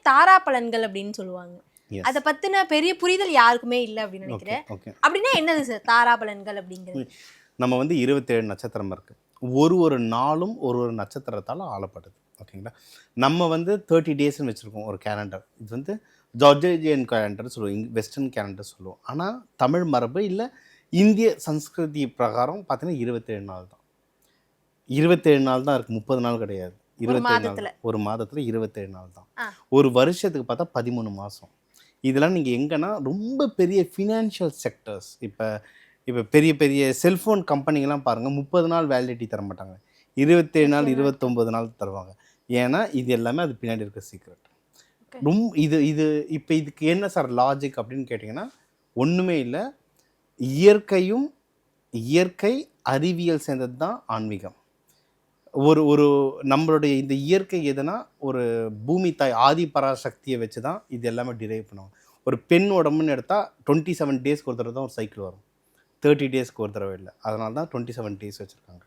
தாரா பலன்கள் அப்படின்னு சொல்லுவாங்க. Yes. அத பத்தின பெரிய புரிதல் யாருக்குமே இல்ல அப்படின்னு ஓகே நினைக்கிறேன். ஓகே. அப்படின்னா என்னது சார் தாரா பலன்கள் அப்படிங்கிறது? நம்ம வந்து 27 நட்சத்திரம் இருக்கு. ஒரு ஒரு நாளும் ஒரு ஒரு நட்சத்திரத்தால் ஆளப்படுது. ஓகேங்களா? நம்ம வந்து 30 டேஸ்ன்னு வச்சுருக்கோம் ஒரு கேலண்டர். இது வந்து ஜார்ஜியன் கேலண்டர் சொல்லுவோம். வெஸ்டர்ன் கேலண்டர் சொல்லுவோம். ஆனால் தமிழ் மரபு இல்லை இந்திய சன்ஸ்கிருதி பிரகாரம் பார்த்தீங்கன்னா 27 நாள் தான். 27 நாள் தான் இருக்குது, 30 நாள் கிடையாது. 27 நாள் தான். ஒரு மாதத்தில் 27 நாள் தான். ஒரு வருஷத்துக்கு பார்த்தா 13 மாதம். இதெல்லாம் நீங்கள் எங்கன்னா ரொம்ப பெரிய ஃபினான்ஷியல் செக்டர்ஸ், இப்போ பெரிய பெரிய செல்ஃபோன் கம்பெனிங்கெல்லாம் பாருங்கள் 30 நாள் வேலிடிட்டி தர மாட்டாங்க, 27 நாள் 29 நாள் தருவாங்க. ஏன்னா இது எல்லாமே அது பின்னாடி இருக்க சீக்ரெட். இப்போ இதுக்கு என்ன சார் லாஜிக் அப்படின்னு கேட்டிங்கன்னா ஒன்றுமே இல்லை. இயற்கை அறிவியல் சேர்ந்தது தான் ஆன்மீகம். ஒரு நம்மளுடைய இந்த இயற்கை எதுனா ஒரு பூமி தாய் ஆதி பராசக்தியை வச்சு தான் இது எல்லாமே டிரைவ் பண்ணுவாங்க. ஒரு பெண் உடம்புன்னு எடுத்தால் 27 டேஸ்க்கு ஒரு தடவை தான் ஒரு சைக்கிள் வரும், 30 டேஸ்க்கு ஒரு தடவை இல்லை. அதனால தான் 27 டேஸ் வச்சுருக்காங்க.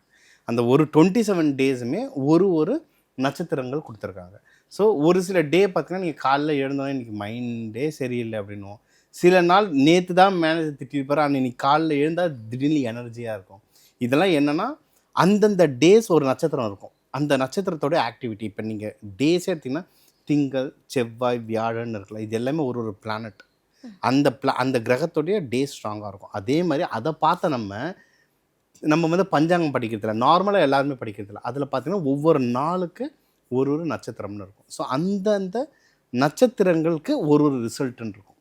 அந்த ஒரு 27 டேஸுமே ஒரு நட்சத்திரங்கள் கொடுத்துருக்காங்க. ஸோ ஒரு சில டே பார்த்தீங்கன்னா நீங்கள் காலைல எழுந்தோன்னே இன்றைக்கி மைண்டே சரியில்லை அப்படின்னுவோம். சில நாள் நேற்று தான் மேனேஜர் திட்டிருப்பார், ஆனால் இன்னைக்கு காலைல எழுந்தால் திடீர்னு எனர்ஜியாக இருக்கும். இதெல்லாம் என்னென்னா அந்தந்த டேஸ் ஒரு நட்சத்திரம் இருக்கும், அந்த நட்சத்திரத்தோட ஆக்டிவிட்டி. இப்போ நீங்கள் டேஸே எடுத்திங்கன்னா திங்கள் செவ்வாய் வியாழன் இருக்கலாம், இது எல்லாமே ஒரு பிளானட். அந்த கிரகத்தோடைய டே ஸ்ட்ராங்காக இருக்கும். அதே மாதிரி அதை பார்த்த நம்ம வந்து பஞ்சாங்கம் படிக்கிறதில்ல, நார்மலாக எல்லாருமே படிக்கிறதில்ல. அதில் பார்த்தீங்கன்னா ஒவ்வொரு நாளுக்கு ஒரு நட்சத்திரம்னு இருக்கும். ஸோ அந்தந்த நட்சத்திரங்களுக்கு ஒரு ரிசல்ட்டுன்னு இருக்கும்.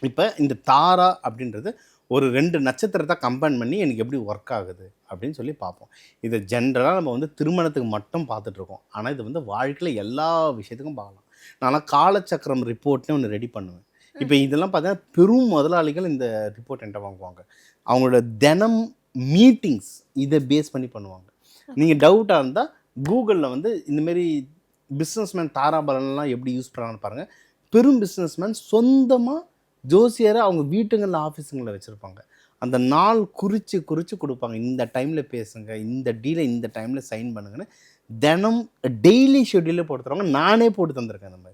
இப்போ இந்த தாரா அப்படின்றது ஒரு 2 நட்சத்திரத்தை கம்பைன் பண்ணி எனக்கு எப்படி ஒர்க் ஆகுது அப்படின்னு சொல்லி பார்ப்போம். இதை ஜென்ரலாக நம்ம வந்து திருமணத்துக்கு மட்டும் பார்த்துட்ருக்கோம். ஆனால் இது வந்து வாழ்க்கையில் எல்லா விஷயத்துக்கும் பார்க்கலாம். நான்லாம் காலச்சக்கரம் ரிப்போர்ட்னு ஒன்று ரெடி பண்ணுவேன். இப்போ இதெல்லாம் பார்த்தீங்கன்னா பெரும் முதலாளிகள் இந்த ரிப்போர்ட் என்கிட்ட வாங்குவாங்க. அவங்களோட தினம் மீட்டிங்ஸ் இதை பேஸ் பண்ணி பண்ணுவாங்க. நீங்கள் டவுட்டாக இருந்தால் கூகுளில் வந்து இந்தமாரி பிஸ்னஸ்மேன் தாராபலன்லாம் எப்படி யூஸ் பண்ணுறாங்கன்னு பாருங்கள். பெரும் பிஸ்னஸ்மேன் சொந்தமாக ஜோசியரை அவங்க வீட்டுங்களில் ஆஃபீஸுங்களில் வச்சுருப்பாங்க. அந்த நாள் குறித்து கொடுப்பாங்க. இந்த டைமில் பேசுங்க, இந்த டீலை இந்த டைமில் சைன் பண்ணுங்கன்னு தினம் டெய்லி ஷெட்யூலே போட்டு தருவாங்க. நானே போட்டு தந்திருக்கேன். அந்த மாதிரி